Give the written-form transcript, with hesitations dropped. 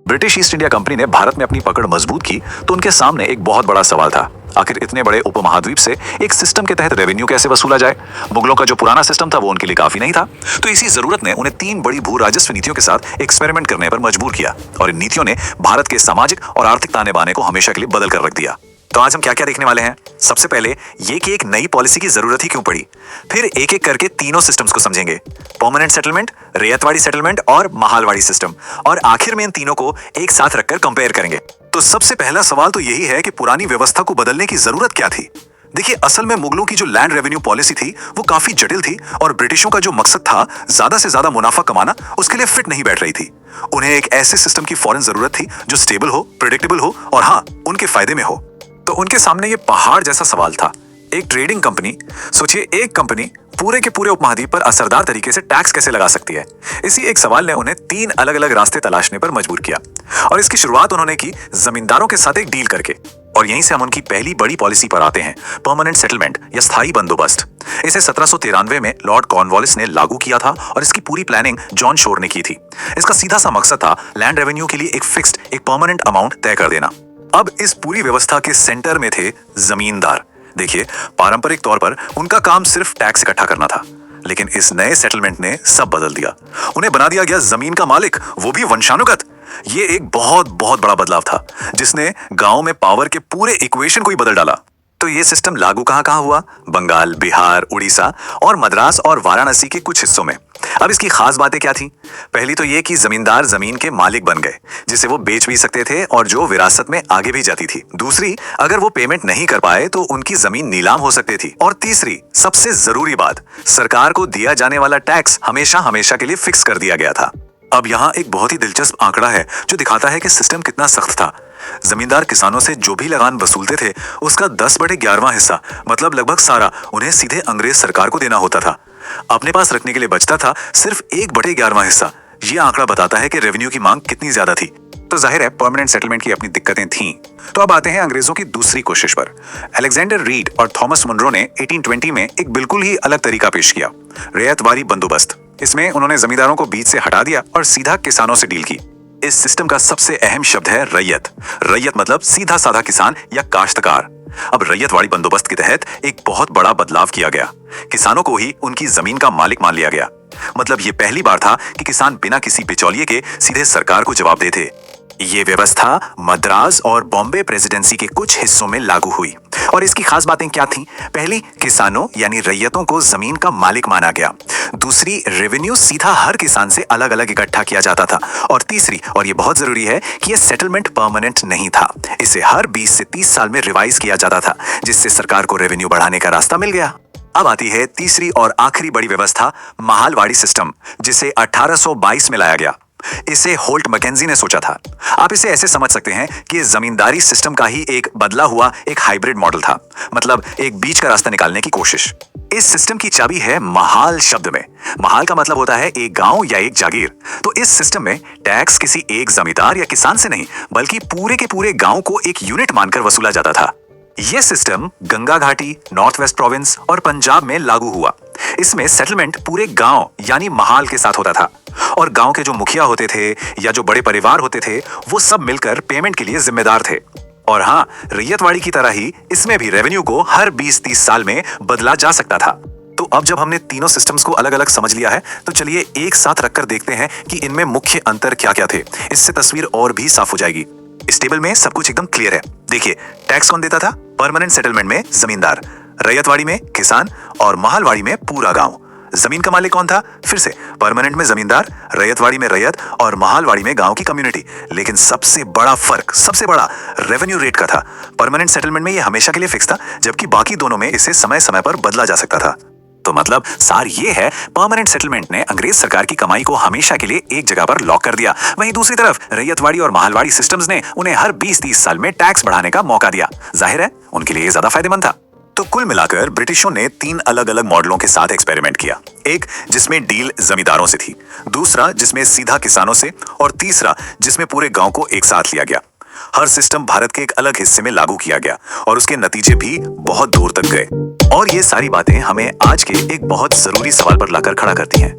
British east India company ने भारत में अपनी पकड़ मजबूत की तो उनके सामने एक बहुत बड़ा सवाल था। आखिर इतने बड़े उपमहाद्वीप से एक सिस्टम के तहत रेवेन्यू कैसे वसूला जाए। मुगलों का जो पुराना सिस्टम था वो उनके लिए काफी नहीं था, तो इसी जरूरत ने उन्हें 3 बड़ी भू राजस्व नीतियों के साथ एक्सपेरिमेंट करने पर मजबूर किया और इन नीतियों ने भारत के सामाजिक और आर्थिक ताने बाने को हमेशा के लिए बदल कर रख दिया। तो आज हम क्या क्या देखने वाले हैं। सबसे पहले ये कि एक नई पॉलिसी की जरूरत ही क्यों पड़ी, फिर एक एक करके तीनों सिस्टम्स को समझेंगे, परमानेंट सेटलमेंट, रैयतवाड़ी सेटलमेंट और महालवाड़ी सिस्टम, और आखिर में इन तीनों को एक साथ रखकर कंपेयर करेंगे। तो सबसे पहला सवाल तो यही है कि पुरानी व्यवस्था को बदलने की जरूरत क्या थी। देखिए, असल में मुगलों की जो लैंड रेवेन्यू पॉलिसी थी वो काफी जटिल थी और ब्रिटिशों का जो मकसद था ज्यादा से ज्यादा मुनाफा कमाना, उसके लिए फिट नहीं बैठ रही थी। उन्हें एक ऐसे सिस्टम की फौरन जरूरत थी जो स्टेबल हो, प्रेडिक्टेबल हो और हाँ, उनके फायदे में हो। तो उनके सामने ये पहाड़ जैसा सवाल था। एक ट्रेडिंग कंपनी, सोचिए एक कंपनी पूरे के पूरे उपमहाद्वीप पर असरदार तरीके से टैक्स कैसे लगा सकती है। इसी एक सवाल ने उन्हें 3 अलग अलग रास्ते तलाशने पर मजबूर किया और इसकी शुरुआत उन्होंने की जमींदारों के साथ एक डील करके। और यहीं से हम उनकी पहली बड़ी पॉलिसी पर आते हैं, परमानेंट सेटलमेंट या स्थायी बंदोबस्त। इसे 1793 में लॉर्ड कॉर्नवालिस ने लागू किया था और इसकी पूरी प्लानिंग जॉन शोर ने की थी। इसका सीधा सा मकसद था लैंड रेवेन्यू के लिए एक फिक्स्ड, एक परमानेंट अमाउंट तय कर देना। अब इस पूरी व्यवस्था के सेंटर में थे जमींदार। देखिए, पारंपरिक तौर पर उनका काम सिर्फ टैक्स इकट्ठा करना था, लेकिन इस नए सेटलमेंट ने सब बदल दिया। उन्हें बना दिया गया जमीन का मालिक, वो भी वंशानुगत। ये एक बहुत बहुत बड़ा बदलाव था जिसने गांव में पावर के पूरे इक्वेशन को ही बदल डाला। तो ये सिस्टम लागू कहां हुआ? बंगाल, बिहार, उड़ीसा और मद्रास और वाराणसी के कुछ हिस्सों में। अब इसकी खास बातें क्या थी? पहली तो ये कि जमींदार जमीन के मालिक बन गए, जिसे वो बेच भी सकते थे और जो विरासत में आगे भी जाती थी। दूसरी, अगर वो पेमेंट नहीं कर पाए तो उनकी जमीन नीलाम हो सकती थी। और तीसरी, सबसे जरूरी बात, सरकार को दिया जाने वाला टैक्स हमेशा हमेशा के लिए फिक्स कर दिया गया था। अब यहाँ एक बहुत ही दिलचस्प आंकड़ा है जो दिखाता है कि सिस्टम कितना सख्त था। जमींदार किसानों से जो भी लगान वसूलते थे उसका 10/11वां हिस्सा, मतलब लगभग सारा, उन्हें सीधे अंग्रेज सरकार को देना होता था। अपने पास रखने के लिए बचता था सिर्फ 1/11वां हिस्सा। ये आंकड़ा बताता है कि रेवेन्यू की मांग कितनी ज्यादा थी। तो जाहिर है परमानेंट सेटलमेंट की अपनी दिक्कतें थीं। तो अब आते हैं अंग्रेजों की दूसरी कोशिश पर। अलेक्जेंडर रीड और थॉमस मुनरो ने 1820 में एक बिल्कुल ही अलग तरीका पेश किया, रैयतवाड़ी बंदोबस्त। इसमें उन्होंने जमींदारों को बीच से हटा दिया और सीधा किसानों से डील की। इस सिस्टम का सबसे अहम शब्द है रैयत। रैयत मतलब सीधा साधा किसान या काश्तकार। अब रैयतवाड़ी बंदोबस्त के तहत एक बहुत बड़ा बदलाव किया गया। किसानों को ही उनकी जमीन का मालिक मान लिया गया। मतलब ये पहली बार था कि किसान बिना किसी बिचौलिए के सीधे सरकार को जवाब देते। ये व्यवस्था मद्रास और बॉम्बे प्रेसिडेंसी के कुछ हिस्सों में लागू हुई। और इसकी खास बातें क्या थीं? पहली, किसानों यानी रैयतों को जमीन का मालिक माना गया। दूसरी, रेवेन्यू सीधा हर किसान से अलग अलग इकट्ठा किया जाता था। और तीसरी, और ये बहुत जरूरी है, कि ये सेटलमेंट परमानेंट नहीं था। इसे हर 20 से 30 साल में रिवाइज किया जाता था, जिससे सरकार को रेवेन्यू बढ़ाने का रास्ता मिल गया। अब आती है तीसरी और आखिरी बड़ी व्यवस्था, महालवाड़ी सिस्टम, जिसे 1822 में लाया गया। इसे होल्ट मैकेंजी ने सोचा था। आप इसे ऐसे समझ सकते हैं कि जमींदारी सिस्टम का ही एक बदला हुआ एक हाइब्रिड मॉडल था, मतलब एक बीच का रास्ता निकालने की कोशिश। इस सिस्टम की चाबी है महाल शब्द में। महाल का मतलब होता है एक गांव या एक जागीर। तो इस सिस्टम में टैक्स किसी एक जमींदार या किसान से नहीं, बल्कि पूरे के पूरे गांव को एक यूनिट मानकर वसूला जाता था। यह सिस्टम गंगा घाटी, नॉर्थ वेस्ट प्रोविंस और पंजाब में लागू हुआ। इसमें सेटलमेंट पूरे गांव यानी महाल के साथ होता था और गांव के जो मुखिया होते थे या जो बड़े परिवार होते थे वो सब मिलकर पेमेंट के लिए जिम्मेदार थे। और हाँ, रैयतवाड़ी की तरह ही इसमें भी रेवेन्यू को हर 20-30 साल में बदला जा सकता था। तो अब जब हमने तीनों सिस्टम्स को अलग अलग समझ लिया है, तो चलिए एक साथ रखकर देखते हैं कि इनमें मुख्य अंतर क्या क्या थे। इससे तस्वीर और भी साफ हो जाएगी। इस टेबल में सब कुछ एकदम क्लियर है। देखिए, टैक्स कौन देता था? परमानेंट सेटलमेंट में जमींदार, रैयतवाड़ी में किसान और महालवाड़ी में पूरा गांव। जमीन का मालिक कौन था? फिर से परमानेंट में जमींदार, रैयतवाड़ी में रैयत और महालवाड़ी में गांव की कम्युनिटी। लेकिन सबसे बड़ा फर्क, सबसे बड़ा, रेवेन्यू रेट का था। परमानेंट सेटलमेंट में ये हमेशा के लिए फिक्स था, जबकि बाकी दोनों में इसे समय समय पर बदला जा सकता था। तो मतलब सार ये है, परमानेंट सेटलमेंट ने अंग्रेज सरकार की कमाई को हमेशा के लिए एक जगह पर लॉक कर दिया। वहीं दूसरी तरफ रैयतवाड़ी और महालवाड़ी सिस्टम्स ने उन्हें हर 20-30 साल में टैक्स बढ़ाने का मौका दिया। जाहिर है उनके लिए ज्यादा फायदेमंद था। तो कुल मिलाकर ब्रिटिशों ने 3 अलग अलग मॉडलों के साथ एक्सपेरिमेंट किया। एक जिसमें डील जमींदारों से थी, दूसरा जिसमें सीधा किसानों से, और तीसरा जिसमें पूरे गांव को एक साथ लिया गया। हर सिस्टम भारत के एक अलग हिस्से में लागू किया गया और उसके नतीजे भी बहुत दूर तक गए। और ये सारी बातें हमें आज के एक बहुत जरूरी सवाल पर लाकर खड़ा करती हैं।